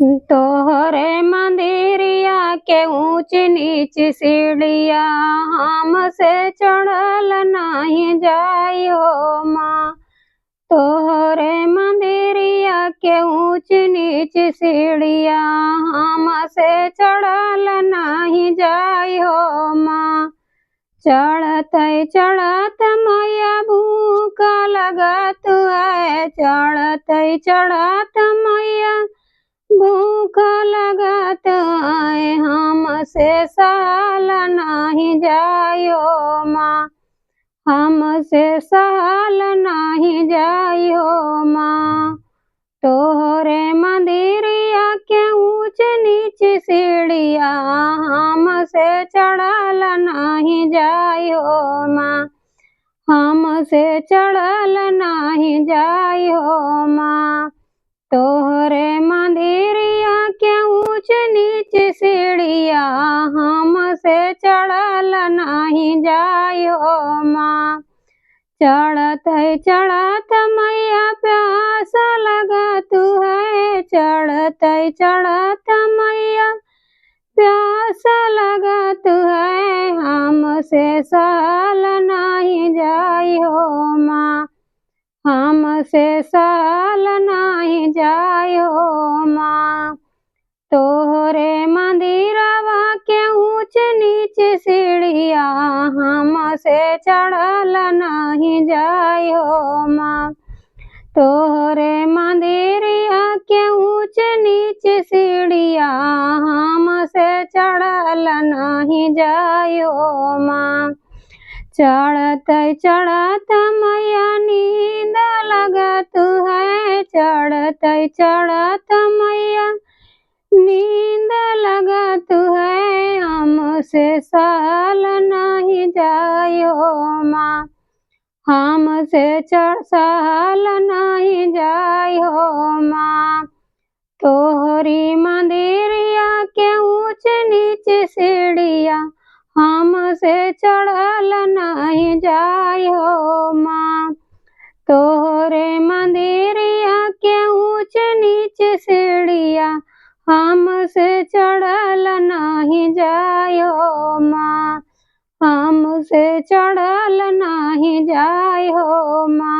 तोहरे मंदिरिया के ऊंच नीच सीढ़िया हमसे चढ़ल नहीं जाई हो माँ। तोहरे मंदिरिया के ऊंच नीच सीढ़िया हमसे चढ़ल नहीं जाई हो माँ। चढ़त चढ़त मैया भूख लगत है, चढ़त चढ़त मैया भूख लगत है, हमसे सहल नहीं जायो माँ। हमसे सहल नहीं जायो माँ। तोहरे मंदिरिया के ऊंच नीच सीढ़िया हमसे चढ़ल नहीं जायो माँ। हमसे चढ़ल नहीं जायो माँ। तोहरे मंदिरिया के ऊंच नीच सीढ़िया हमसे चढ़ल नहीं जायो माँ। चढ़त चढ़त मैया प्यास लगत है, चढ़त चढ़त मैया प्यास लगत है, हमसे सहल नहीं जायो माँ। हमसे सहल नहीं जायो माँ। तोहरे मंदिरवा के ऊंच नीच सीढ़िया हमसे चढ़ल नहीं जायो माँ। तोहरे मंदिरिया के ऊंच नीच सीढ़िया हमसे चढ़ल नहीं जायो माँ। चढ़त चढ़त मैया नींद लगत है, चढ़त चढ़त मैया नींद लगत है, हमसे सहल नहीं जायो माँ। हमसे सहल नहीं जायो माँ। तोहरी मंदिरिया के ऊंच नीच सीढ़िया हमसे चढ़ल नहीं जायो माँ। तोहरे मंदिरिया के ऊंच नीच सीढ़िया हमसे चढ़ल नहीं जायो माँ। हमसे चढ़ल नहीं जायो माँ।